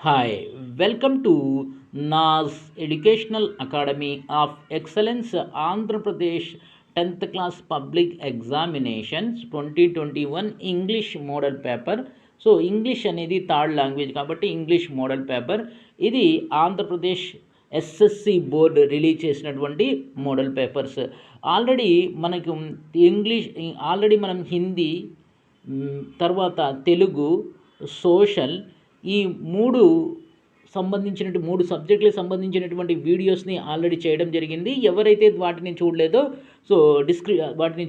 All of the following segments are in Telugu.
Hi, welcome to NAS Educational Academy of Excellence Andhra Pradesh 10th class public examinations 2021 English model paper. So English అనేది థర్డ్ లాంగ్వేజ్ కాబట్టి ఇంగ్లీష్ మోడల్ పేపర్ ఇది ఆంధ్రప్రదేశ్ ఎస్ఎస్సి బోర్డు రిలీజ్ చేసినటువంటి మోడల్ పేపర్స్. ఆల్రెడీ మనకు ఇంగ్లీష్ ఆల్రెడీ మనం హిందీ తర్వాత తెలుగు సోషల్ ఈ మూడు సబ్జెక్టులకు సంబంధించినటువంటి వీడియోస్ని ఆల్రెడీ చేయడం జరిగింది. ఎవరైతే వాటిని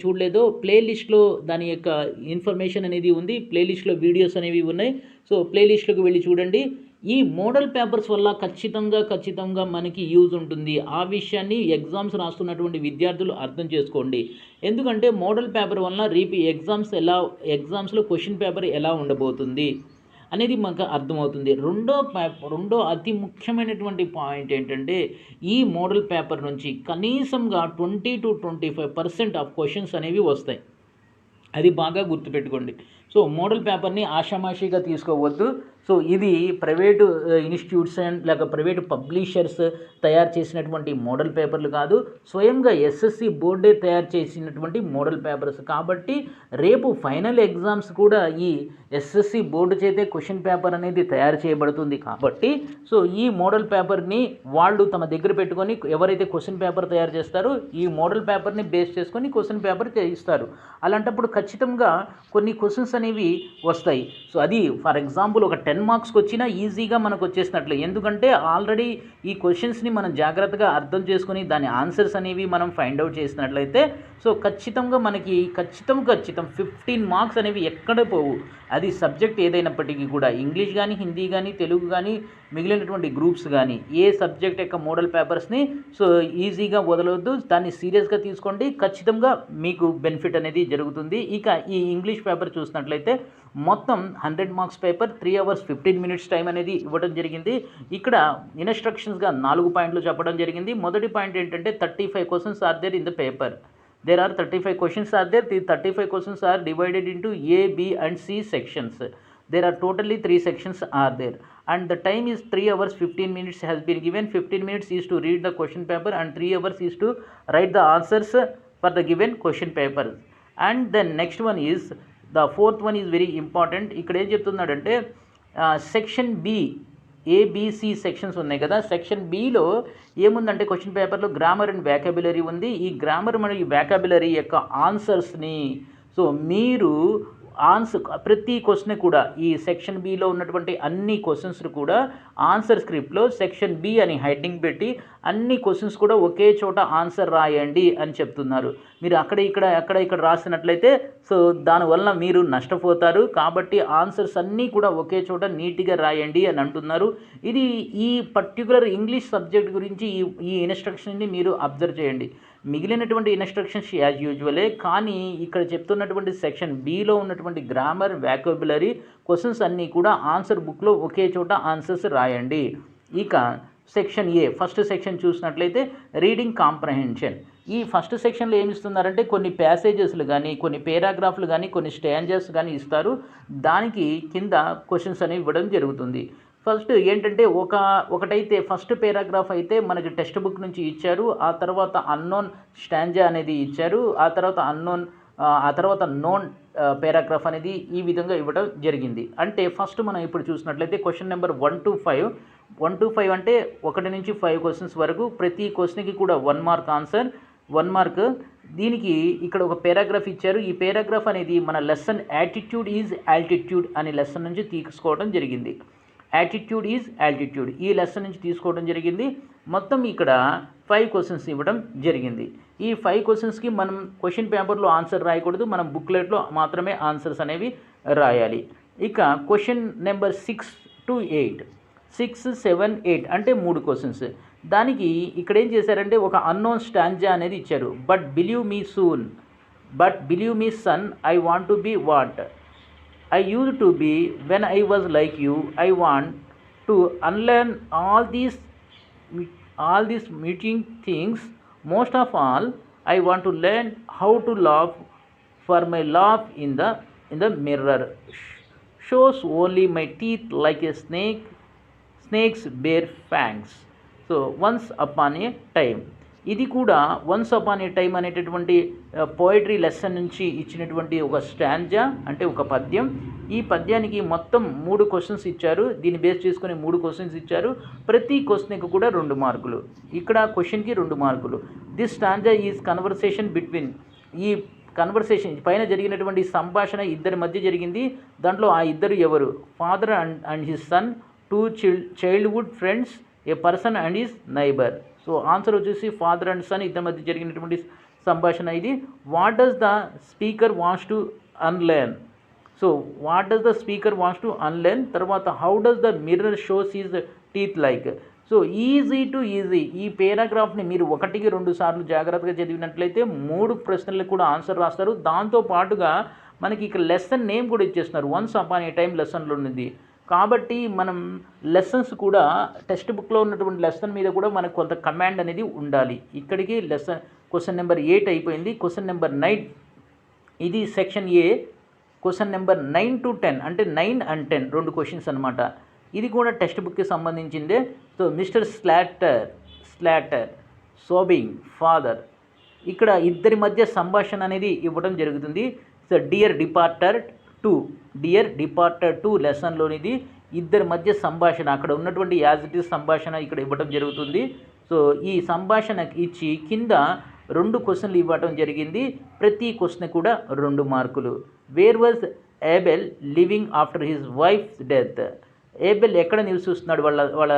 చూడలేదో ప్లేలిస్ట్లో దాని యొక్క ఇన్ఫర్మేషన్ అనేది ఉంది, ప్లేలిస్ట్లో వీడియోస్ అనేవి ఉన్నాయి. సో ప్లేలిస్ట్లోకి వెళ్ళి చూడండి. ఈ మోడల్ పేపర్స్ వల్ల ఖచ్చితంగా మనకి యూజ్ ఉంటుంది. ఆ విషయాన్ని ఎగ్జామ్స్ రాస్తున్నటువంటి విద్యార్థులు అర్థం చేసుకోండి. ఎందుకంటే మోడల్ పేపర్ వల్ల రేపు ఎగ్జామ్స్లో క్వశ్చన్ పేపర్ ఎలా ఉండబోతుంది అనేది మాకు అర్థమవుతుంది. రెండో అతి ముఖ్యమైనటువంటి పాయింట్ ఏంటంటే ఈ మోడల్ పేపర్ నుంచి కనీసంగా 20-25% ఆఫ్ క్వశ్చన్స్ అనేవి వస్తాయి. అది బాగా గుర్తుపెట్టుకోండి. సో మోడల్ పేపర్ని ఆషామాషిగా తీసుకోవద్దు. సో ఇది ప్రైవేటు ఇన్స్టిట్యూట్స్ అండ్ లేక ప్రైవేటు పబ్లిషర్స్ తయారు చేసినటువంటి మోడల్ పేపర్లు కాదు, స్వయంగా ఎస్ఎస్సి బోర్డే తయారు చేసినటువంటి మోడల్ పేపర్స్. కాబట్టి రేపు ఫైనల్ ఎగ్జామ్స్ కూడా ఈ ఎస్ఎస్సి బోర్డు చేతే క్వశ్చన్ పేపర్ అనేది తయారు చేయబడుతుంది. కాబట్టి సో ఈ మోడల్ పేపర్ని వాళ్ళు తమ దగ్గర పెట్టుకొని ఎవరైతే క్వశ్చన్ పేపర్ తయారు చేస్తారో ఈ మోడల్ పేపర్ని బేస్ చేసుకొని క్వశ్చన్ పేపర్ చేయిస్తారు. అలాంటప్పుడు ఖచ్చితంగా కొన్ని క్వశ్చన్స్ అనేవి వస్తాయి. సో అది ఫర్ ఎగ్జాంపుల్ ఒక 10 మార్క్స్కి వచ్చినా ఈజీగా మనకు వచ్చేసినట్లు. ఎందుకంటే ఆల్రెడీ ఈ క్వశ్చన్స్ని మనం జాగ్రత్తగా అర్థం చేసుకుని దాని ఆన్సర్స్ అనేవి మనం ఫైండ్ అవుట్ చేసినట్లయితే సో ఖచ్చితంగా మనకి ఖచ్చితం 15 మార్క్స్ అనేవి ఎక్కడ పోవు. అది సబ్జెక్ట్ ఏదైనప్పటికీ కూడా ఇంగ్లీష్ కానీ హిందీ కానీ తెలుగు కానీ మిగిలినటువంటి గ్రూప్స్ కానీ ఏ సబ్జెక్ట్ యొక్క మోడల్ పేపర్స్ని సో ఈజీగా వదలవద్దు, దాన్ని సీరియస్గా తీసుకోండి. ఖచ్చితంగా మీకు బెనిఫిట్ అనేది జరుగుతుంది. ఇక ఈ ఇంగ్లీష్ పేపర్ చూసినట్లయితే మొత్తం 100 marks paper 3 hours 15 minutes time అనేది ఇవ్వడం జరిగింది. ఇక్కడ ఇన్స్ట్రక్షన్స్గా 4 పాయింట్లు చెప్పడం జరిగింది. మొదటి పాయింట్ ఏంటంటే 35 questions are there in the paper. There are 35 questions are there. The 35 questions are divided into A, B and C sections. There are totally 3 sections are there. And the time is 3 hours 15 minutes has been given. 15 minutes is to read the question paper and 3 hours is to write the answers for the given question paper. And the next one is, the fourth one is very important. ఇక్కడ ఏం చెప్తున్నాడంటే సెక్షన్ బి ఏబిసి సెక్షన్స్ ఉన్నాయి కదా. సెక్షన్ బిలో ఏముందంటే క్వశ్చన్ పేపర్లో గ్రామర్ అండ్ వ్యాకాబులరీ ఉంది. ఈ గ్రామర్ మరియు వ్యాకాబులరీ యొక్క ఆన్సర్స్ని సో మీరు ప్రతి క్వశ్చన్ కూడా ఈ సెక్షన్ బిలో ఉన్నటువంటి అన్ని క్వశ్చన్స్ కూడా ఆన్సర్ స్క్రిప్ట్లో సెక్షన్ బి అని హెడ్డింగ్ పెట్టి అన్ని క్వశ్చన్స్ కూడా ఒకే చోట ఆన్సర్ రాయండి అని చెప్తున్నారు. మీరు అక్కడ ఇక్కడ రాసినట్లయితే సో దానివల్ల మీరు నష్టపోతారు. కాబట్టి ఆన్సర్స్ అన్నీ కూడా ఒకే చోట నీట్గా రాయండి అని అంటున్నారు. ఇది ఈ పర్టికులర్ ఇంగ్లీష్ సబ్జెక్ట్ గురించి ఈ ఇన్స్ట్రక్షన్ని మీరు అబ్జర్వ్ చేయండి. మిగిలినటువంటి ఇన్స్ట్రక్షన్స్ యాజ్ యూజువలే, కానీ ఇక్కడ చెప్తున్నటువంటి సెక్షన్ బిలో ఉన్నటువంటి గ్రామర్ వ్యాకాబులరీ క్వశ్చన్స్ అన్నీ కూడా ఆన్సర్ బుక్లో ఒకే చోట ఆన్సర్స్ రాయండి. ఇక సెక్షన్ ఏ ఫస్ట్ సెక్షన్ చూసినట్లయితే రీడింగ్ కాంప్రహెన్షన్. ఈ ఫస్ట్ సెక్షన్లో ఏమి ఇస్తున్నారంటే కొన్ని ప్యాసేజెస్లు కానీ కొన్ని పేరాగ్రాఫ్లు కానీ కొన్ని స్టాంజర్స్ కానీ ఇస్తారు. దానికి కింద క్వశ్చన్స్ అనేవి ఇవ్వడం జరుగుతుంది. ఫస్ట్ ఏంటంటే ఒకటైతే ఫస్ట్ పేరాగ్రాఫ్ అయితే మనకి టెక్స్ట్ బుక్ నుంచి ఇచ్చారు. ఆ తర్వాత అన్నోన్ స్టాంజా అనేది ఇచ్చారు. ఆ తర్వాత నోన్ పేరాగ్రాఫ్ అనేది ఈ విధంగా ఇవ్వడం జరిగింది. అంటే ఫస్ట్ మనం ఇప్పుడు చూసినట్లయితే క్వశ్చన్ నెంబర్ 1 to 5 అంటే 1 నుంచి 5 క్వశ్చన్స్ వరకు. ప్రతి క్వశ్చన్కి కూడా 1 మార్క్ ఆన్సర్, 1 మార్క్. దీనికి ఇక్కడ ఒక పేరాగ్రాఫ్ ఇచ్చారు. ఈ పేరాగ్రాఫ్ అనేది మన లెసన్ యాటిట్యూడ్ ఈజ్ ఆల్టిట్యూడ్ అనే లెసన్ నుంచి తీసుకోవడం జరిగింది. యాటిట్యూడ్ ఈజ్ ఆల్టిట్యూడ్ ఈ లెసన్ నుంచి తీసుకోవడం జరిగింది. మొత్తం ఇక్కడ 5 క్వశ్చన్స్ ఇవ్వడం జరిగింది. ఈ 5 క్వశ్చన్స్కి మనం క్వశ్చన్ పేపర్లో ఆన్సర్ రాయకూడదు, మనం బుక్లెట్లో మాత్రమే ఆన్సర్స్ అనేవి రాయాలి. ఇక క్వశ్చన్ నెంబర్ 6 to 8 6, 7, 8 అంటే 3 క్వశ్చన్స్. దానికి ఇక్కడ ఏం చేశారంటే ఒక అన్నోన్ స్టాంజా అనేది ఇచ్చారు. But believe me son I want to be what I used to be when I was like you. I want to unlearn all these meeting things. Most of all, I want to learn how to laugh for my laugh in the mirror shows only my teeth like a snake snakes bare fangs. So once upon a time, ఇది కూడా వన్స్ అపాన్ ఏ టైమ్ అనేటటువంటి పోయిటరీ లెసన్ నుంచి ఇచ్చినటువంటి ఒక స్టాంజా, అంటే ఒక పద్యం. ఈ పద్యానికి మొత్తం 3 క్వశ్చన్స్ ఇచ్చారు. దీన్ని బేస్ చేసుకుని 3 క్వశ్చన్స్ ఇచ్చారు. ప్రతి క్వశ్చన్కి కూడా 2 మార్కులు. ఇక్కడ క్వశ్చన్కి 2 మార్కులు. This stanza is conversation between, ఈ కన్వర్సేషన్ పైన జరిగినటువంటి సంభాషణ ఇద్దరి మధ్య జరిగింది. దాంట్లో ఆ ఇద్దరు ఎవరు? Father and his son, 2 childhood friends, a person and his neighbour. So answer వచ్చేసి ఫాదర్ అండ్ సన్ ఇద్దరి మధ్య జరిగినటువంటి సంభాషణ ఇది. What does the speaker wants to unlearn. So what does the speaker wants to unlearn. తర్వాత how does the mirror shows his teeth like. So easy to easy, ఈ పేరాగ్రాఫ్ని మీరు 1కి 2 సార్లు జాగ్రత్తగా చదివినట్లయితే 3 ప్రశ్నలకు కూడా ఆన్సర్ రాస్తారు. దాంతో పాటుగా మనకి ఇక్కడ లెసన్ నేమ్ కూడా ఇచ్చేస్తున్నారు, వన్స్ అపాన్ ఏ టైం లెసన్లో ఉన్నది. కాబట్టి మనం లెసన్స్ కూడా టెక్స్ట్ బుక్లో ఉన్నటువంటి లెసన్ మీద కూడా మనకు కొంత కమాండ్ అనేది ఉండాలి. ఇక్కడికి క్వశ్చన్ నెంబర్ 8 అయిపోయింది. క్వశ్చన్ నెంబర్ 9, ఇది section A. Question number 9 to 10, అంటే 9 and 10 2 క్వశ్చన్స్ అనమాట. ఇది కూడా టెక్స్ట్ బుక్కి సంబంధించిందే. So mister Slaughter sobbing father, ఇక్కడ ఇద్దరి మధ్య సంభాషణ అనేది ఇవ్వడం జరుగుతుంది. సో డియర్ డిపార్టర్ 2 లెసన్లోనిది ఇద్దరి మధ్య సంభాషణ, అక్కడ ఉన్నటువంటి యాజ్ ఇట్ ఈజ్ సంభాషణ ఇక్కడ ఇవ్వడం జరుగుతుంది. సో ఈ సంభాషణ ఇచ్చి కింద 2 క్వశ్చన్లు ఇవ్వడం జరిగింది. ప్రతి క్వశ్చన్ కూడా 2 మార్కులు. Where was Abel living after his wife's death. Abel ఎక్కడ నివసిస్తున్నాడు వాళ్ళ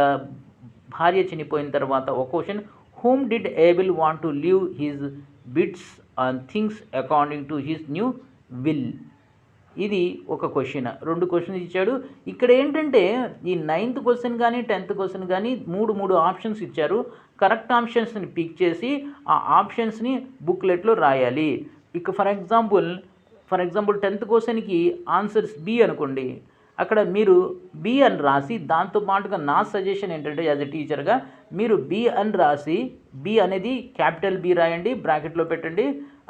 భార్య చనిపోయిన తర్వాత. ఒక question, whom did Abel want to leave his bits and things according to his new will. ఇది ఒక క్వశ్చన్. 2 క్వశ్చన్స్ ఇచ్చాడు. ఇక్కడ ఏంటంటే ఈ 9th క్వశ్చన్ కానీ 10th క్వశ్చన్ కానీ 3 ఆప్షన్స్ ఇచ్చారు. కరెక్ట్ ఆప్షన్స్ని పిక్ చేసి ఆ ఆప్షన్స్ని బుక్లెట్లో రాయాలి. ఇక ఫర్ ఎగ్జాంపుల్ 10th క్వశ్చన్కి ఆన్సర్స్ బి అనుకోండి, అక్కడ మీరు బి అని రాసి దాంతోపాటుగా నా సజెషన్ ఏంటంటే యాజ్ ఎ టీచర్గా మీరు బి అని రాసి, బి అనేది క్యాపిటల్ బి రాయండి, బ్రాకెట్లో పెట్టండి.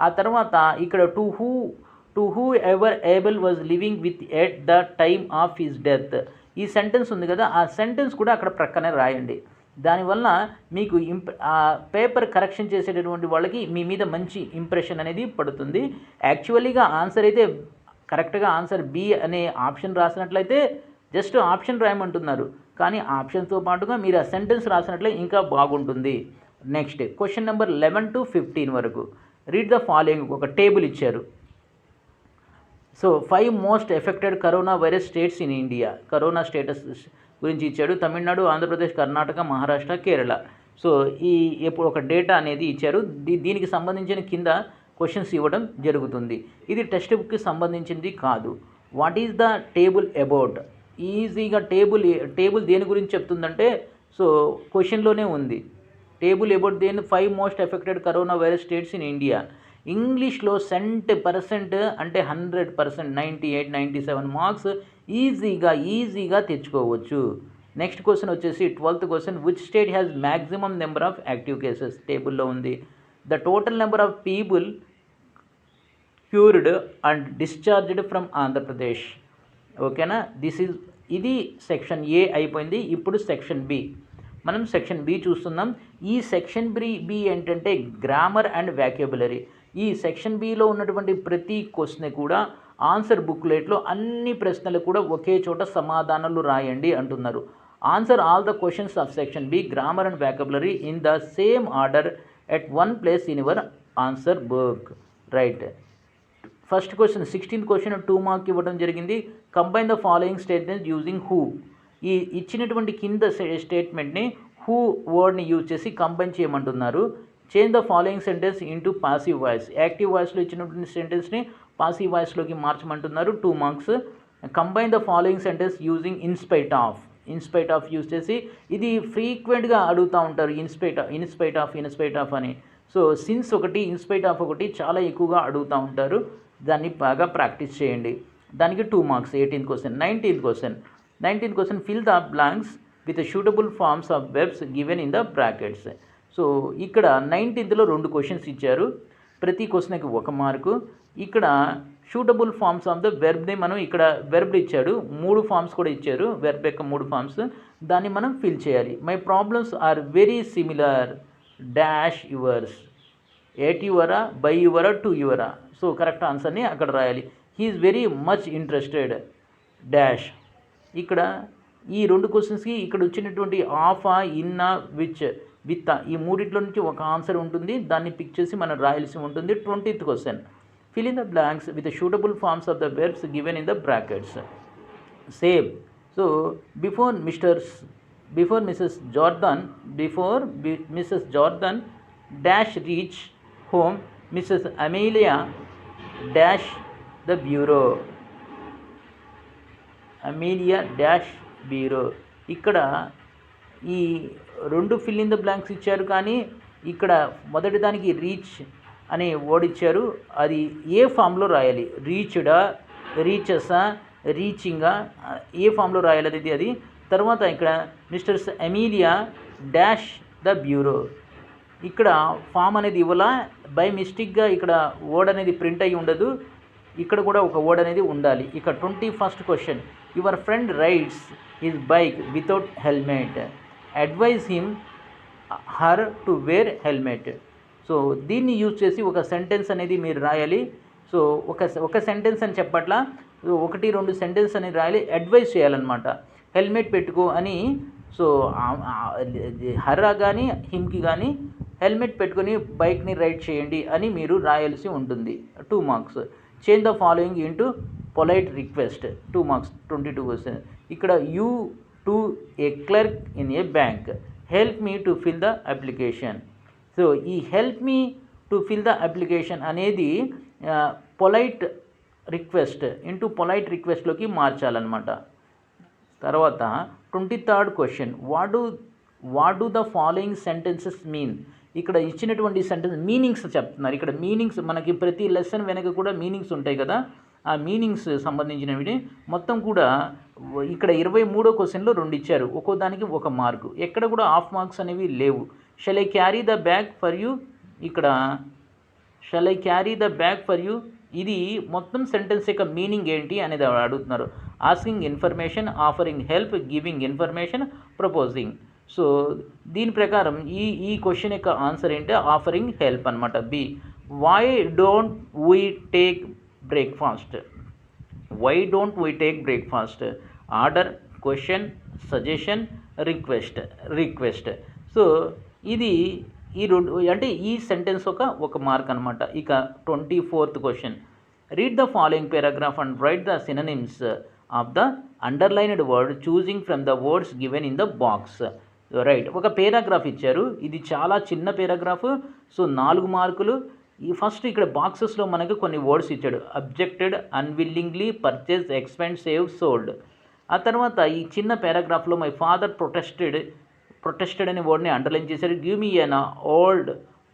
ఆ తర్వాత ఇక్కడ to who ever Abel was living with at the time of his death, ఈ సెంటెన్స్ ఉంది కదా, ఆ సెంటెన్స్ కూడా అక్కడ ప్రక్కనే రాయండి. దానివల్ల మీకు పేపర్ కరెక్షన్ చేసేటటువంటి వాళ్ళకి మీ మీద మంచి ఇంప్రెషన్ అనేది పడుతుంది. యాక్చువల్లీగా ఆన్సర్ అయితే కరెక్ట్గా ఆన్సర్ బి అనే ఆప్షన్ రాసినట్లయితే జస్ట్ ఆప్షన్ రాయమంటున్నారు, కానీ ఆప్షన్తో పాటుగా మీరు ఆ సెంటెన్స్ రాసినట్లయితే ఇంకా బాగుంటుంది. నెక్స్ట్ క్వశ్చన్ నెంబర్ 11 to 15 వరకు రీడ్ ద ఫాలోయింగ్. ఒక టేబుల్ ఇచ్చారు. So 5 most affected corona virus states in India, corona status గురించి ఇచ్చాడు. తమిళనాడు, ఆంధ్రప్రదేశ్, కర్ణాటక, మహారాష్ట్ర, కేరళ. సో ఎప్పుడు ఒక డేటా అనేది ఇచ్చారు. దీనికి సంబంధించిన కింద క్వశ్చన్స్ ఇవ్వడం జరుగుతుంది. ఇది టెక్స్ట్ బుక్కి సంబంధించింది కాదు. What is the table about? ఈజీగా టేబుల్ దేని గురించి చెప్తుందంటే, సో క్వశ్చన్లోనే ఉంది. టేబుల్ అబౌట్ దేని 5 most affected corona virus states in India. ఇంగ్లీష్లో 100% అంటే 100%, 98, 97 మార్క్స్ ఈజీగా తెచ్చుకోవచ్చు. నెక్స్ట్ క్వశ్చన్ వచ్చేసి 12th question, which state has maximum number of active cases. టేబుల్లో ఉంది. The total number of people cured and discharged from Andhra Pradesh. ఓకేనా, ఇది సెక్షన్ ఏ అయిపోయింది. ఇప్పుడు సెక్షన్ బి. మనం సెక్షన్ బి చూస్తున్నాం. ఈ సెక్షన్ బి ఏంటంటే గ్రామర్ అండ్ వ్యాక్యాబులరీ. ఈ సెక్షన్ బిలో ఉన్నటువంటి ప్రతి క్వశ్చన్ కూడా ఆన్సర్ బుక్లెట్లో అన్ని ప్రశ్నలు కూడా ఒకే చోట సమాధానాలు రాయండి అంటున్నారు. Answer all the questions of section B grammar and vocabulary in the same order at one place in your answer book. Right. First question 16th question 2 mark ఇవ్వడం జరిగింది. Combine the following statement using who. ఈ ఇచ్చినటువంటి కింద స్టేట్మెంట్ని హూ వర్డ్ని యూజ్ చేసి కంబైన్ చేయమంటున్నారు. Change the following sentence into passive voice. Active వాయిస్లో ఇచ్చినటువంటి సెంటెన్స్ని పాసివ్ వాయిస్లోకి మార్చమంటున్నారు. 2 marks. Combine the following sentence using in spite of use చేసి, ఇది ఫ్రీక్వెంట్గా అడుగుతూ ఉంటారు ఇన్స్పైట్ ఆఫ్ అని. సో సిన్స్ ఒకటి, ఇన్స్పైట్ ఆఫ్ ఒకటి చాలా ఎక్కువగా అడుగుతూ ఉంటారు. దాన్ని బాగా ప్రాక్టీస్ చేయండి. దానికి 2 marks. 18th question. 19th question fill the blanks with suitable forms of verbs given in the brackets. So ఇక్కడ 19th 2 క్వశ్చన్స్ ఇచ్చారు. ప్రతి క్వశ్చన్కి 1 మార్కు. ఇక్కడ షూటబుల్ ఫార్మ్స్ ఆఫ్ ద వెర్బ్ని మనం ఇక్కడ వెర్బ్ ఇచ్చాడు, 3 ఫార్మ్స్ కూడా ఇచ్చారు, వెర్బ్ యొక్క 3 ఫార్మ్స్, దాన్ని మనం ఫిల్ చేయాలి. My problems are very similar dash yours, at yours, by yours, to yours. So correct ఆన్సర్ని అక్కడ రాయాలి. He's very much interested dash. ఇక్కడ ఈ 2 క్వశ్చన్స్కి ఇక్కడ వచ్చినటువంటి ఆఫా, ఇన్నా, విత్ ఈ మూడిట్లో నుంచి ఒక ఆన్సర్ ఉంటుంది, దాన్ని పిక్ చేసి మనం రాయాల్సి ఉంటుంది. 20th question, fill in the blanks with the suitable forms of the verbs given in the brackets. Same. So before Mrs. Jordan dash reach home, Mrs. Amelia dash the bureau. Amelia dash bureau. ఇక్కడ ఈ 2 fill in the blanks ఇచ్చారు, కానీ ఇక్కడ మొదటి దానికి రీచ్ అని వర్డ్ ఇచ్చారు, అది ఏ ఫామ్లో రాయాలి? రీచ్డా, రీచెసా, రీచింగా, ఏ ఫామ్లో రాయాలి అది. తర్వాత ఇక్కడ misters Emilia dash the bureau, ఇక్కడ ఫామ్ అనేది ఇవ్వాలా, బై మిస్టేక్గా ఇక్కడ వర్డ్ అనేది ప్రింట్ అయ్యి ఉండదు, ఇక్కడ కూడా ఒక వర్డ్ అనేది ఉండాలి. ఇక 21st question, your friend rides his bike without helmet, advise him her to wear helmet. So దీన్ని యూజ్ చేసి ఒక సెంటెన్స్ అనేది మీరు రాయాలి. సో ఒక సెంటెన్స్ అని చెప్పట్లా, 1-2 సెంటెన్స్ అనేది రాయాలి, అడ్వైజ్ చేయాలన్నమాట. హెల్మెట్ పెట్టుకో అని. సో హర్రా కానీ హిమ్కి కానీ హెల్మెట్ పెట్టుకొని బైక్ని రైడ్ చేయండి అని మీరు రాయాల్సి ఉంటుంది. 2 marks. Change the following into polite request, 2 marks, 22 question. ఇక్కడ you to a clerk in a bank, help me to fill the application. So ఈ help me to fill the application అనేది పొలైట్ రిక్వెస్ట్ ఇంటూ పొలైట్ రిక్వెస్ట్లోకి మార్చాలన్నమాట. తర్వాత 23rd question, what do the following sentences mean. ఇక్కడ ఇచ్చినటువంటి సెంటెన్స్ మీనింగ్స్ చెప్తున్నారు. ఇక్కడ మీనింగ్స్ మనకి ప్రతి లెసన్ వెనక కూడా మీనింగ్స్ ఉంటాయి కదా, ఆ మీనింగ్స్ సంబంధించినవి మొత్తం కూడా ఇక్కడ 23వ క్వశ్చన్లో 2 ఇచ్చారు, ఒక్కో దానికి 1 మార్కు. ఎక్కడ కూడా హాఫ్ మార్క్స్ అనేవి లేవు. Shall I carry the bag for you, ఇక్కడ shall I carry the bag for you, ఇది మొత్తం సెంటెన్స్ యొక్క మీనింగ్ ఏంటి అనేది అడుగుతున్నారు. Asking information, offering help, giving information, proposing. So దీని ప్రకారం ఈ క్వశ్చన్ యొక్క ఆన్సర్ ఏంటి? ఆఫరింగ్ హెల్ప్ అనమాట. B. Why don't we take breakfast, why don't we take breakfast, order, question, suggestion, request. So ఇది ఈ 2 అంటే ఈ సెంటెన్స్ ఒక మార్క్ అనమాట. ఇక 24th question, read the following paragraph and write the synonyms of the underlined word choosing from the words given in the box. Right, ఒక పేరాగ్రాఫ్ ఇచ్చారు, ఇది చాలా చిన్న పేరాగ్రాఫ్. సో 4 మార్కులు. ఈ ఫస్ట్ ఇక్కడ బాక్సెస్లో మనకు కొన్ని వర్డ్స్ ఇచ్చాడు. Objected, unwillingly, purchase, expend, save, sold. ఆ తర్వాత ఈ చిన్న పారాగ్రాఫ్లో మై ఫాదర్ ప్రొటెస్టెడ్ అనే వర్డ్ని అండర్లైన్ చేశారు. Give me an old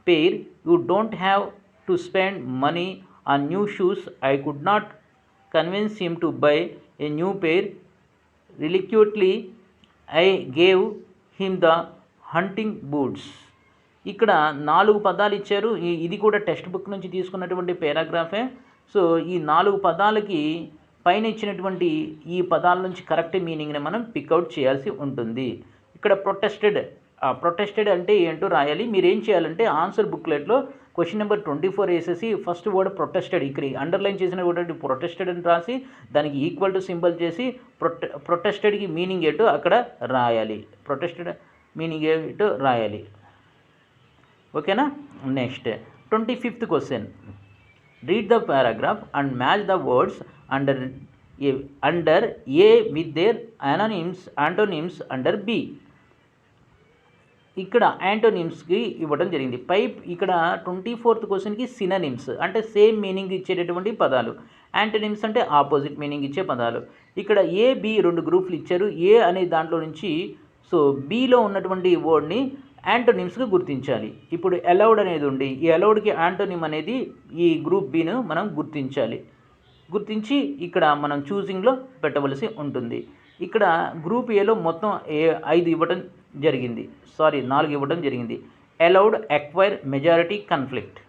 pair, you don't have to spend money on new shoes, I could not convince him to buy a new pair, reluctantly I gave him the hunting boots. ఇక్కడ 4 పదాలు ఇచ్చారు. ఇది కూడా టెక్స్ట్ బుక్ నుంచి తీసుకున్నటువంటి పారాగ్రాఫే. సో ఈ 4 పదాలకి పైన ఇచ్చినటువంటి ఈ పదాల నుంచి కరెక్ట్ మీనింగ్ని మనం పికౌట్ చేయాల్సి ఉంటుంది. ఇక్కడ ప్రొటెస్టెడ్ అంటే ఏంటో రాయాలి. మీరు ఏం చేయాలంటే ఆన్సర్ బుక్లెట్లో క్వశ్చన్ నెంబర్ 24 వేసేసి ఫస్ట్ వర్డ్ ప్రొటెస్టెడ్, ఇక్కడ అండర్లైన్ చేసిన వర్డ్ ప్రొటెస్టెడ్ అని రాసి దానికి ఈక్వల్ టు సింబల్ చేసి ప్రొటెస్టెడ్కి మీనింగ్ ఏంటో అక్కడ రాయాలి. ప్రొటెస్టెడ్ మీనింగ్ ఏంటో రాయాలి. ఓకేనా? Next 25th question, read the paragraph and match the words under A with their antonyms under B. ఇక్కడ యాంటోనిమ్స్కి ఇవ్వడం జరిగింది. ఇక్కడ 24th క్వశ్చన్కి సినోనిమ్స్ అంటే సేమ్ మీనింగ్ ఇచ్చేటటువంటి పదాలు, యాంటోనిమ్స్ అంటే ఆపోజిట్ మీనింగ్ ఇచ్చే పదాలు. ఇక్కడ ఏ, బి 2 గ్రూపులు ఇచ్చారు. ఏ అనే దాంట్లో నుంచి సో బిలో ఉన్నటువంటి వర్డ్ని యాంటోనిమ్స్గా గుర్తించాలి. ఇప్పుడు అలౌడ్ అనేది ఉంది, ఈ అలౌడ్కి యాంటోనిమ్ అనేది ఈ గ్రూప్ బిను మనం గుర్తించి ఇక్కడ మనం చూసింగ్లో పెట్టవలసి ఉంటుంది. ఇక్కడ గ్రూప్ ఏలో మొత్తం 5 ఇవ్వడం జరిగింది, 4 ఇవ్వడం జరిగింది. Aloud, acquire, majority, conflict.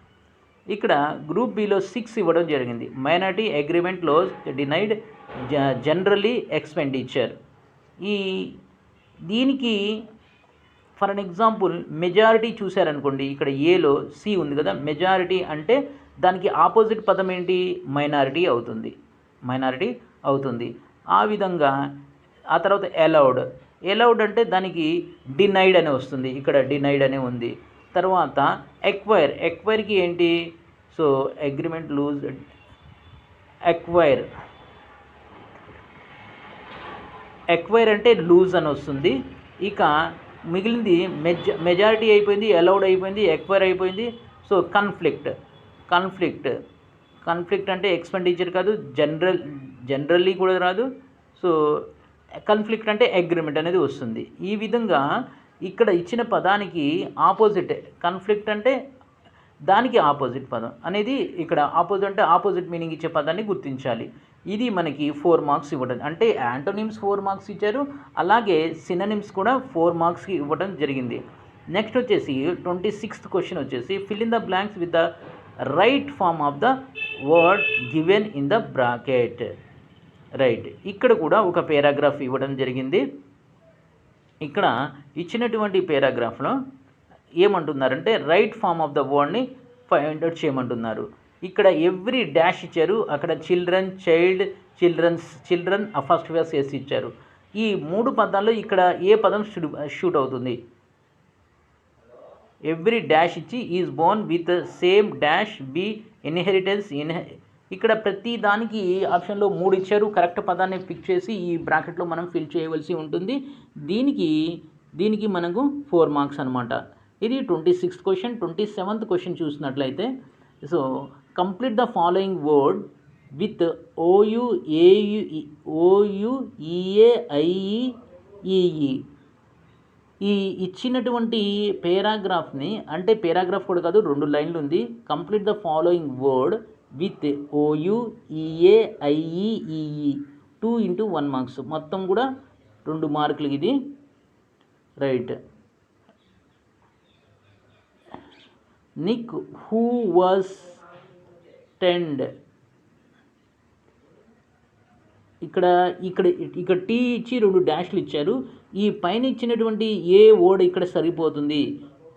ఇక్కడ గ్రూప్ బిలో 6 ఇవ్వడం జరిగింది. Minority agreement lose denied generally expenditure. ఈ దీనికి ఫర్ అన్ ఎగ్జాంపుల్ మెజారిటీ చూశారనుకోండి, ఇక్కడ ఏలో సి ఉంది కదా, మెజారిటీ అంటే దానికి ఆపోజిట్ పదం ఏంటి, మైనారిటీ అవుతుంది. ఆ విధంగా ఆ తర్వాత అలౌడ్ అంటే దానికి డినైడ్ అని వస్తుంది, ఇక్కడ డినైడ్ అనే ఉంది. తర్వాత ఎక్వైర్కి ఏంటి, సో అగ్రిమెంట్ లూజ్ ఎక్వైర్ అంటే లూజ్ అని వస్తుంది. ఇక మిగిలింది మెజారిటీ అయిపోయింది, అలౌడ్ అయిపోయింది, ఎక్వైర్ అయిపోయింది. సో కన్ఫ్లిక్ట్ అంటే ఎక్స్పెండిచర్ కాదు, జనరల్లీ కూడా రాదు. సో కన్ఫ్లిక్ట్ అంటే అగ్రిమెంట్ అనేది వస్తుంది. ఈ విధంగా ఇక్కడ ఇచ్చిన పదానికి ఆపోజిట్, కన్ఫ్లిక్ట్ అంటే దానికి ఆపోజిట్ పదం అనేది ఇక్కడ ఆపోజిట్ మీనింగ్ ఇచ్చే పదాన్ని గుర్తించాలి. ఇది మనకి 4 మార్క్స్ ఇవ్వడం, అంటే యాంటోనిమ్స్ 4 మార్క్స్ ఇచ్చారు, అలాగే సినోనిమ్స్ కూడా 4 మార్క్స్కి ఇవ్వడం జరిగింది. నెక్స్ట్ వచ్చేసి 26th క్వశ్చన్ వచ్చేసి fill in the blanks with the right form of the word given in the bracket. Right, ఇక్కడ కూడా ఒక పేరాగ్రాఫ్ ఇవ్వడం జరిగింది. ఇక్కడ ఇచ్చినటువంటి పేరాగ్రాఫ్లో ఏమంటున్నారంటే రైట్ ఫార్మ్ ఆఫ్ ద వర్డ్ని ఫైండ్ అవుట్ చేయమంటున్నారు. ఇక్కడ ఎవ్రీ డాష్ ఇచ్చారు, అక్కడ చిల్డ్రన్ ఫస్ట్ వేస్ వేసి ఇచ్చారు. ఈ 3 పదాల్లో ఇక్కడ ఏ పదం షూట్ అవుతుంది, ఎవ్రీ డాష్ ఇచ్చి is born with same dash B inheritance ఇక్కడ ప్రతి దానికి ఆప్షన్లో 3 ఇచ్చారు. కరెక్ట్ పదాన్ని పిక్ చేసి ఈ బ్రాకెట్లో మనం ఫిల్ చేయవలసి ఉంటుంది. దీనికి మనకు 4 మార్క్స్ అనమాట. ఇది 26th క్వశ్చన్. 27th క్వశ్చన్ చూసినట్లయితే, so complete the following word with OUEAIEEE. ఈ ఇచ్చినటువంటి పేరాగ్రాఫ్ని, అంటే పేరాగ్రాఫ్ కూడా కాదు, 2 లైన్లు ఉంది. Complete the following word with OUEAIEEE 2 into 1 marks, మొత్తం కూడా 2 మార్కులు ఇది. Right. Nick who was tend, ఇక్కడ టీ ఇచ్చి 2 డాష్లు ఇచ్చారు. ఈ పైన ఇచ్చినటువంటి ఏ వర్డ్ ఇక్కడ సరిపోతుంది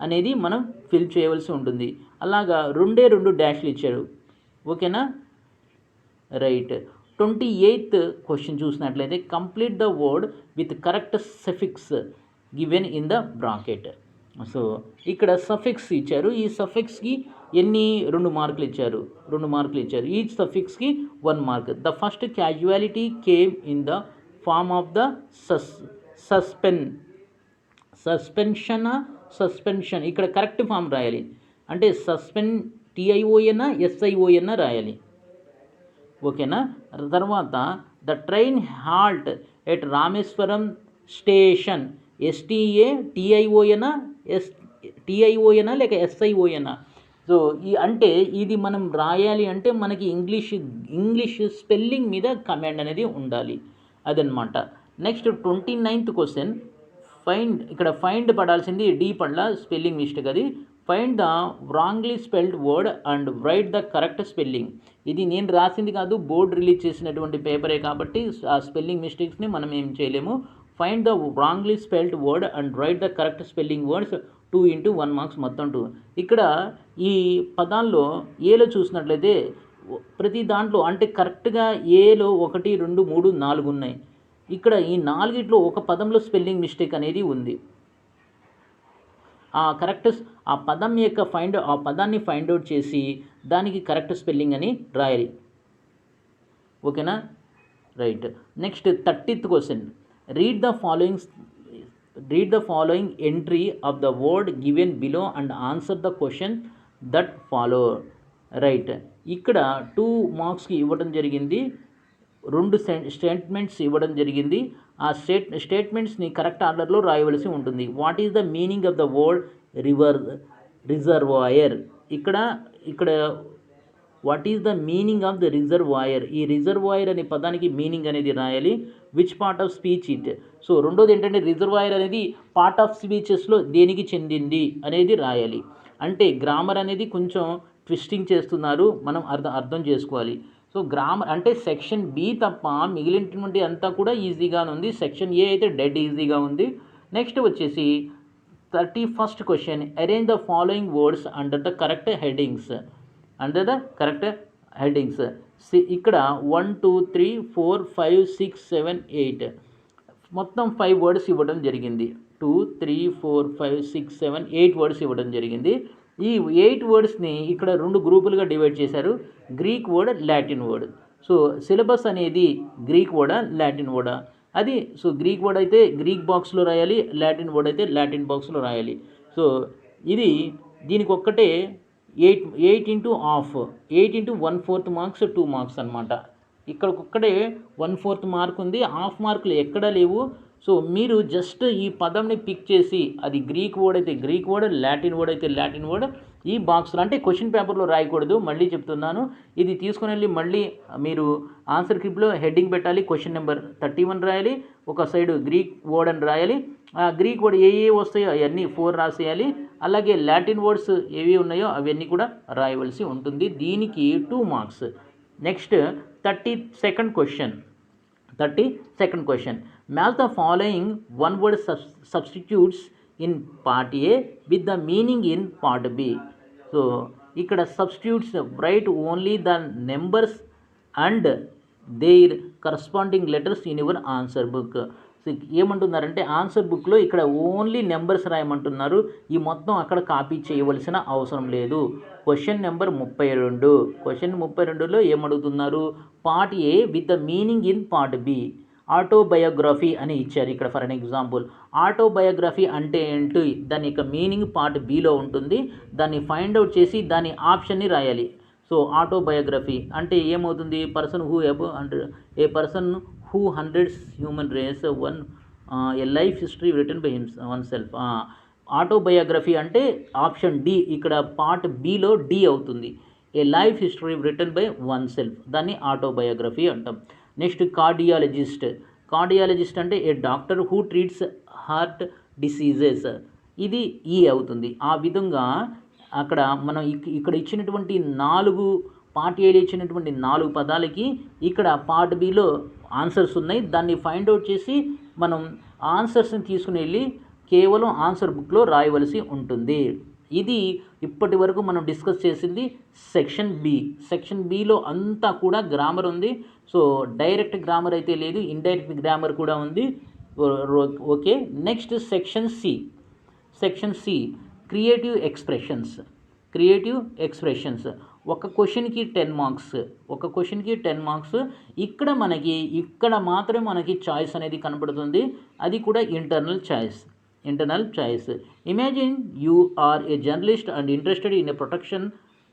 అనేది మనం ఫిల్ చేయవలసి ఉంటుంది. అలాగా 2 డాష్లు ఇచ్చారు. ఓకేనా. రైట్. 28th క్వశ్చన్ చూసినట్లయితే complete the word with correct suffix given in the bracket. So ఇక్కడ సఫిక్స్ ఇచ్చారు. ఈ సఫిక్స్కి 2 మార్కులు ఇచ్చారు. ఈచ్ సఫిక్స్కి 1 mark. The first casualty came in the form of the suspension. ఇక్కడ కరెక్ట్ ఫామ్ రాయాలి, అంటే TION SION రాయాలి. ఓకేనా. తర్వాత the train halt at Rameswaram station. TION లేక SION. సో అంటే ఇది మనం రాయాలి అంటే మనకి ఇంగ్లీష్ స్పెల్లింగ్ మీద కమాండ్ అనేది ఉండాలి, అదనమాట. నెక్స్ట్ 29th క్వశ్చన్ ఫైండ్ పడాల్సింది డి పడ్ల, స్పెల్లింగ్ మిస్టేక్ అది. Find the wrongly spelled word and write the correct spelling. ఇది నేను రాసింది కాదు, బోర్డు రిలీజ్ చేసినటువంటి పేపరే కాబట్టి ఆ స్పెల్లింగ్ మిస్టేక్స్ని మనం ఏం చేయలేము. Find the wrongly spelled word and write the correct spelling words 2 into 1 marks, మొత్తం 2. ఇక్కడ ఈ పదాల్లో ఏలో చూసినట్లయితే ప్రతి దాంట్లో అంటే కరెక్ట్గా ఏలో 1, 2, 3, 4 ఉన్నాయి. ఇక్కడ ఈ 4 ఒక పదంలో స్పెల్లింగ్ మిస్టేక్ అనేది ఉంది. ఆ పదాన్ని ఫైండ్ అవుట్ చేసి దానికి కరెక్ట్ స్పెల్లింగ్ అని రాయాలి. ఓకేనా. Right. Next 30th question read the following entry of the word given below and answer the question that follow. Right. ఇక్కడ 2 మార్క్స్కి ఇవ్వడం జరిగింది. 2 స్టేట్మెంట్స్ ఇవ్వడం జరిగింది. ఆ స్టేట్మెంట్స్ని కరెక్ట్ ఆర్డర్లో రాయవలసి ఉంటుంది. What is the meaning of the word reservoir. ఇక్కడ what is the meaning of the reservoir. ఈ రిజర్వాయర్ అనే పదానికి మీనింగ్ అనేది రాయాలి. Which part of speech it. So రెండోది ఏంటంటే రిజర్వాయర్ అనేది పార్ట్ ఆఫ్ స్పీచెస్లో దేనికి చెందింది అనేది రాయాలి. అంటే గ్రామర్ అనేది కొంచెం ట్విస్టింగ్ చేస్తున్నారు, మనం అర్థం చేసుకోవాలి. సో గ్రామర్ అంటే సెక్షన్ బి తప్ప మిగిలినటువంటి అంతా కూడా ఈజీగానే ఉంది. సెక్షన్ ఏ అయితే డెడ్ ఈజీగా ఉంది. నెక్స్ట్ వచ్చేసి 31st question, arrange the following words under the correct headings. ఇక్కడ 1 2 3 4 5 6 7 8 మొత్తం 5 వర్డ్స్ ఇవ్వడం జరిగింది. 2 3 4 5 6 7 8 వర్డ్స్ ఇవ్వడం జరిగింది. ఈ 8 వర్డ్స్ని ఇక్కడ 2 గ్రూపులుగా డివైడ్ చేశారు, Greek word, Latin word. So syllabus అనేది గ్రీక్ వర్డా లాటిన్ వర్డా అది. సో గ్రీక్ వర్డ్ అయితే గ్రీక్ బాక్స్లో రాయాలి, లాటిన్ వర్డ్ అయితే లాటిన్ బాక్స్లో రాయాలి. సో ఇది దీనికి ఒక్కటే 8 into half, 8 into 1/4 marks 2 marks అనమాట. ఇక్కడ ఒక్కడే 1/4 మార్క్ ఉంది, హాఫ్ మార్కులు ఎక్కడా లేవు. సో మీరు జస్ట్ ఈ పదంని పిక్ చేసి అది గ్రీక్ వర్డ్ అయితే గ్రీక్ వర్డ్, లాటిన్ వర్డ్ అయితే లాటిన్ వర్డ్ ఈ బాక్స్లో, అంటే క్వశ్చన్ పేపర్లో రాయకూడదు, మళ్ళీ చెప్తున్నాను. ఇది తీసుకుని వెళ్ళి మళ్ళీ మీరు ఆన్సర్ స్క్రిప్ట్లో హెడ్డింగ్ పెట్టాలి, క్వశ్చన్ నెంబర్ 31 రాయాలి, ఒక సైడ్ గ్రీక్ వర్డ్ అని రాయాలి. ఆ గ్రీక్ వర్డ్ ఏ వస్తాయో అవన్నీ 4 రాసేయాలి. అలాగే లాటిన్ వర్డ్స్ ఏవి ఉన్నాయో అవన్నీ కూడా రాయవలసి ఉంటుంది. దీనికి 2 marks. Next 32nd question, match the following one word substitutes in part A with the meaning in part B. So ఇక్కడ substitutes, right only the numbers and their corresponding letters in your answer book. ఏమంటున్నారంటే ఆన్సర్ బుక్లో ఇక్కడ ఓన్లీ నెంబర్స్ రాయమంటున్నారు, ఈ మొత్తం అక్కడ కాపీ చేయవలసిన అవసరం లేదు. క్వశ్చన్ నెంబర్ 32, క్వశ్చన్ 32లో ఏమడుగుతున్నారు, part A with the meaning in part B. Autobiography అని ఇచ్చారు ఇక్కడ ఫర్ అన్ ఎగ్జాంపుల్. ఆటోబయోగ్రఫీ అంటే ఏంటి, దాని యొక్క మీనింగ్ పార్ట్ బిలో ఉంటుంది, దాన్ని ఫైండ్ అవుట్ చేసి దాని ఆప్షన్ని రాయాలి. సో ఆటోబయోగ్రఫీ అంటే ఏమవుతుంది, ఏ person who hundreds human race a life history written by oneself. Autobiography అంటే ఆప్షన్ డి, ఇక్కడ పార్ట్ బిలో డి అవుతుంది. A life history written by oneself, దాన్ని ఆటోబయోగ్రఫీ అంటాం. నెక్స్ట్ కార్డియాలజిస్ట్ అంటే a doctor who treats heart diseases, ఇది ఈ అవుతుంది. ఆ విధంగా అక్కడ మనం ఇక్కడ ఇచ్చినటువంటి 4 పార్ట్ ఏలో ఇచ్చినటువంటి 4 పదాలకి ఇక్కడ పార్ట్ బిలో ఆన్సర్స్ ఉన్నాయి, దాన్ని ఫైండ్ అవుట్ చేసి మనం ఆన్సర్స్ని తీసుకుని వెళ్ళి కేవలం ఆన్సర్ బుక్లో రాయవలసి ఉంటుంది. ఇది ఇప్పటి వరకు మనం డిస్కస్ చేసింది సెక్షన్ బి. సెక్షన్ బిలో అంతా కూడా గ్రామర్ ఉంది. సో డైరెక్ట్ గ్రామర్ అయితే లేదు, ఇండైరెక్ట్ గ్రామర్ కూడా ఉంది. Okay, next section C, creative expressions. ఒక క్వశ్చన్కి 10 మార్క్స్. ఇక్కడ మాత్రమే మనకి చాయిస్ అనేది కనపడుతుంది, అది కూడా internal choice. Imagine you are a journalist and interested in a protection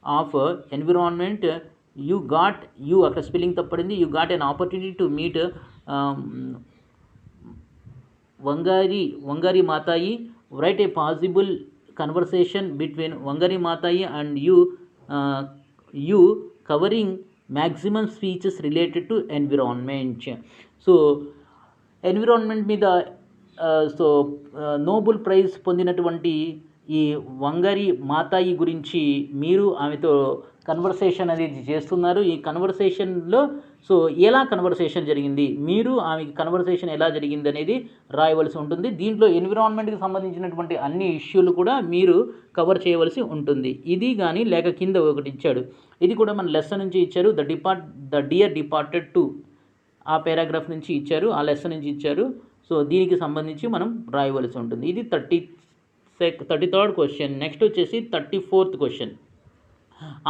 of environment. అక్కడ స్పెల్లింగ్ తప్పడింది. You got an opportunity to meet Wangari Maathai. Write a possible conversation between Wangari Maatai and you covering maximum speeches related to environment. So environment మీద నోబెల్ ప్రైజ్ పొందినటువంటి ఈ వంగారి మాతాయి గురించి మీరు ఆమెతో కన్వర్సేషన్ అనేది చేస్తున్నారు. ఈ కన్వర్సేషన్లో సో ఎలా కన్వర్సేషన్ జరిగింది, మీరు ఆమె కన్వర్సేషన్ ఎలా జరిగింది అనేది రాయవలసి ఉంటుంది. దీంట్లో ఎన్విరాన్మెంట్కి సంబంధించినటువంటి అన్ని ఇష్యూలు కూడా మీరు కవర్ చేయవలసి ఉంటుంది. ఇది కానీ లేక కింద ఒకటి ఇచ్చాడు, ఇది కూడా మన లెసన్ నుంచి ఇచ్చారు. ద డియర్ డిపార్టెడ్ టు, ఆ పారాగ్రాఫ్ నుంచి ఇచ్చారు, ఆ లెసన్ నుంచి ఇచ్చారు. సో దీనికి సంబంధించి మనం రాయవలసి ఉంటుంది. ఇది 33rd క్వశ్చన్. నెక్స్ట్ వచ్చేసి 34th question,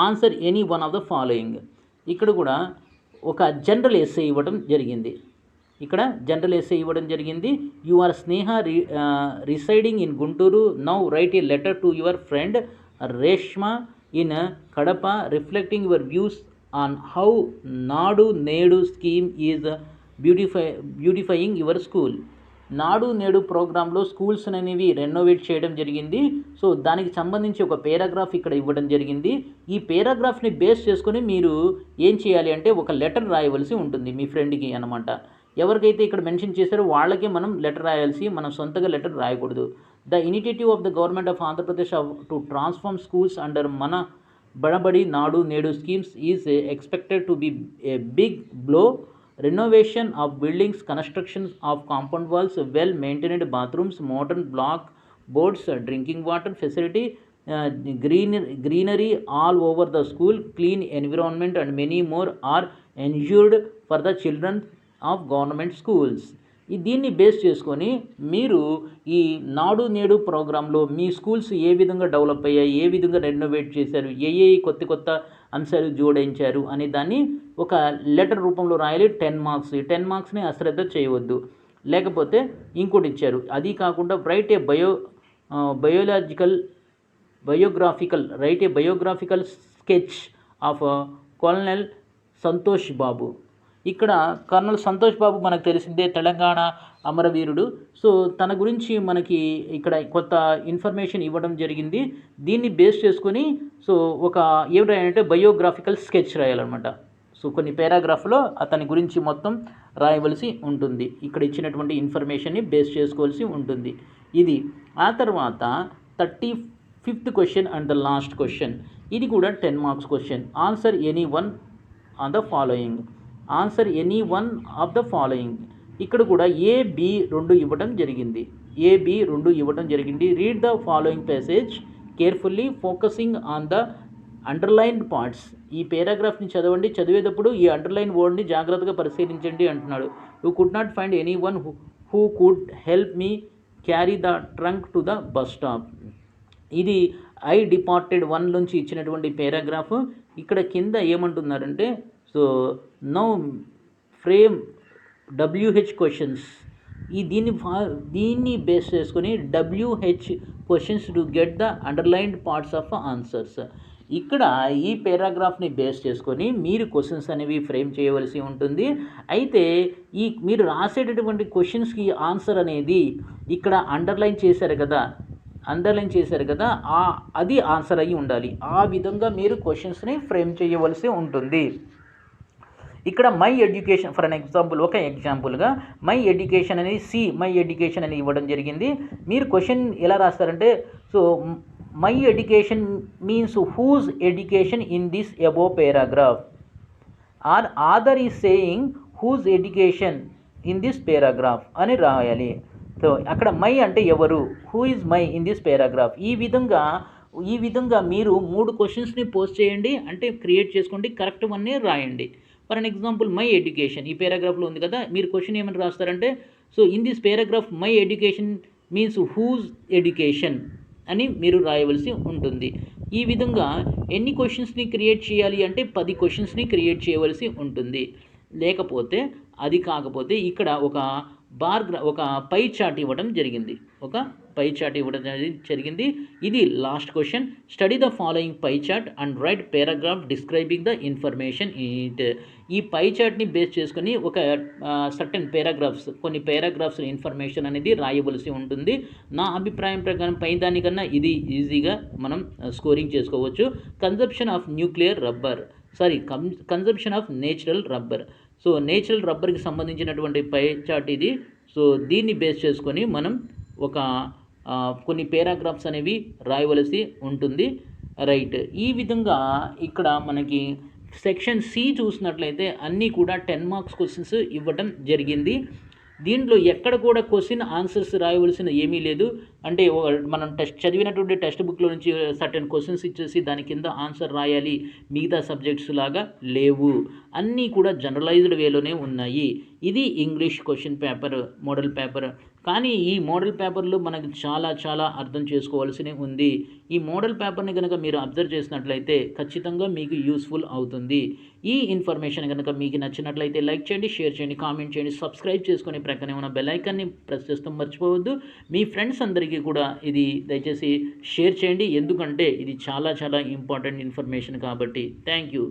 answer any one of the following. ఇక్కడ కూడా ఒక జనరల్ ఎస్సే ఇవ్వడం జరిగింది. You are Sneha residing in Guntur. Now write a letter to your friend Reshma in Kadapa reflecting your views on how Nadu Nedu scheme is beautifying your school. Nadu Nedu ప్రోగ్రాంలో స్కూల్స్ అనేవి రెనోవేట్ చేయడం జరిగింది. సో దానికి సంబంధించి ఒక పేరాగ్రాఫ్ ఇక్కడ ఇవ్వడం జరిగింది. ఈ పేరాగ్రాఫ్ని బేస్ చేసుకొని మీరు ఏం చేయాలి అంటే ఒక లెటర్ రాయవలసి ఉంటుంది మీ ఫ్రెండ్కి అనమాట. ఎవరికైతే ఇక్కడ మెన్షన్ చేశారో వాళ్ళకే మనం లెటర్ రాయాల్సి, మనం సొంతగా లెటర్ రాయకూడదు. The initiative of the government of Andhra Pradesh to transform schools under మన Badabadi Nadu Nedu schemes is expected to be a big blow. Renovation of buildings, constructions of compound walls, well-maintained bathrooms, modern block boards, drinking water facility, greenery all over the school, clean environment and many more are ensured for the children of government schools. దీన్ని బేస్ చేసుకొని మీరు ఈ నాడు నేడు ప్రోగ్రాంలో మీ స్కూల్స్ ఏ విధంగా డెవలప్ అయ్యాయి, ఏ విధంగా రెనోవేట్ చేశారు, ఏ కొత్త అంశాలు జోడించారు అనే దాన్ని ఒక లెటర్ రూపంలో రాయాలి. 10 మార్క్స్. ఈ 10 మార్క్స్ని అశ్రద్ధ చేయవద్దు. లేకపోతే ఇంకోటి ఇచ్చారు, అది కాకుండా write a biographical sketch of colonel Santosh Babu. ఇక్కడ కర్నల్ సంతోష్ బాబు మనకు తెలిసిందే, తెలంగాణ అమరవీరుడు. సో తన గురించి మనకి ఇక్కడ కొత్త ఇన్ఫర్మేషన్ ఇవ్వడం జరిగింది. దీన్ని బేస్ చేసుకొని సో ఒక ఏం రాయాలంటే బయోగ్రాఫికల్ స్కెచ్ రాయాలన్నమాట. సో కొన్ని పారాగ్రాఫ్లో అతని గురించి మొత్తం రాయవలసి ఉంటుంది. ఇక్కడ ఇచ్చినటువంటి ఇన్ఫర్మేషన్ని బేస్ చేసుకోవాల్సి ఉంటుంది. ఇది ఆ తర్వాత 35th question and the last question. ఇది కూడా 10 marks question. Answer any one on the following. Answer any one of the following. ఇక్కడ కూడా AB 2 ఇవ్వడం జరిగింది. Read the following passage carefully focusing on the underlined parts. ఈ పేరాగ్రాఫ్ని చదవండి. చదివేటప్పుడు ఈ అండర్లైన్ వర్డ్ని జాగ్రత్తగా పరిశీలించండి అంటున్నాడు. You could not find any one who could help me carry the trunk to the bus stop. ఇది ఐ డిపార్టెడ్ 1 నుంచి ఇచ్చినటువంటి పారాగ్రాఫ్. ఇక్కడ కింద ఏమంటున్నారంటే so now frame WH questions. దీన్ని బేస్ చేసుకొని WH questions to get the underlined parts of answers. ఇక్కడ ఈ పారాగ్రాఫ్ని బేస్ చేసుకొని మీరు క్వశ్చన్స్ అనేవి ఫ్రేమ్ చేయవలసి ఉంటుంది. అయితే మీరు రాసేటటువంటి క్వశ్చన్స్కి ఆన్సర్ అనేది ఇక్కడ అండర్లైన్ చేశారు కదా, అది ఆన్సర్ అయ్యి ఉండాలి. ఆ విధంగా మీరు క్వశ్చన్స్ని ఫ్రేమ్ చేయవలసి ఉంటుంది. ఇక్కడ my education for an example, ఒక ఎగ్జాంపుల్గా మై ఎడ్యుకేషన్ అనేది మై ఎడ్యుకేషన్ అని ఇవ్వడం జరిగింది. మీరు క్వశ్చన్ ఎలా రాస్తారంటే so my education means whose education in this above paragraph or other is saying whose education in this paragraph అని రాయాలి. సో అక్కడ మై అంటే ఎవరు, who is my in this paragraph. ఈ విధంగా మీరు 3 క్వశ్చన్స్ని పోస్ట్ చేయండి, అంటే క్రియేట్ చేసుకోండి, కరెక్ట్ వన్నే రాయండి. For an example my education ఈ పారాగ్రాఫ్లో ఉంది కదా, మీరు క్వశ్చన్ ఏమని రాస్తారంటే so in this paragraph my education means whose education అని మీరు రాయవలసి ఉంటుంది. ఈ విధంగా ఎన్ని క్వశ్చన్స్ని క్రియేట్ చేయాలి అంటే 10 క్వశ్చన్స్ని క్రియేట్ చేయవలసి ఉంటుంది. లేకపోతే అది కాకపోతే ఇక్కడ ఒక పై చార్ట్ ఇవ్వడం జరిగింది. ఇది last question. Study the following pie chart and right paragraph describing the information in it. ఈ పై చార్ట్ని బేస్ చేసుకొని ఒక సర్టెన్ కొన్ని పారాగ్రాఫ్స్ ఇన్ఫర్మేషన్ అనేది రాయవలసి ఉంటుంది. నా అభిప్రాయం ప్రకారం పై దానికన్నా ఇది ఈజీగా మనం స్కోరింగ్ చేసుకోవచ్చు. Consumption of natural rubber. So natural రబ్బర్కి సంబంధించినటువంటి పై చార్ట్ ఇది. సో దీన్ని బేస్ చేసుకొని మనం కొన్ని పారాగ్రాఫ్స్ అనేవి రాయవలసి ఉంటుంది. రైట్. ఈ విధంగా ఇక్కడ మనకి సెక్షన్ C చూసినట్లయితే అన్నీ కూడా 10 మార్క్స్ క్వశ్చన్స్ ఇవ్వడం జరిగింది. దీంట్లో ఎక్కడ కూడా క్వశ్చన్ ఆన్సర్స్ రాయవలసిన ఏమీ లేదు. అంటే మనం చదివినటువంటి టెక్స్ట్ బుక్లో నుంచి సర్టెన్ క్వశ్చన్స్ ఇచ్చేసి దాని కింద ఆన్సర్ రాయాలి, మిగతా సబ్జెక్ట్స్ లాగా లేవు. అన్నీ కూడా జనరలైజ్డ్ వేలోనే ఉన్నాయి. ఇది English question paper, model paper. కానీ ఈ మోడల్ పేపర్లో మనకు చాలా అర్థం చేసుకోవాల్సి ఉంది. ఈ మోడల్ పేపర్ని కనుక మీరు అబ్జర్వ్ చేసినట్లయితే ఖచ్చితంగా మీకు యూస్ఫుల్ అవుతుంది. ఈ ఇన్ఫర్మేషన్ కనుక మీకు నచ్చినట్లయితే లైక్ చేయండి, షేర్ చేయండి, కామెంట్ చేయండి, సబ్స్క్రైబ్ చేసుకొని ప్రక్కనే ఉన్న బెల్ ఐకాన్ని ప్రెస్ చేస్తాం మర్చిపోవద్దు. మీ ఫ్రెండ్స్ అందరికీ కూడా ఇది దయచేసి షేర్ చేయండి, ఎందుకంటే ఇది చాలా ఇంపార్టెంట్ ఇన్ఫర్మేషన్ కాబట్టి. Thank you.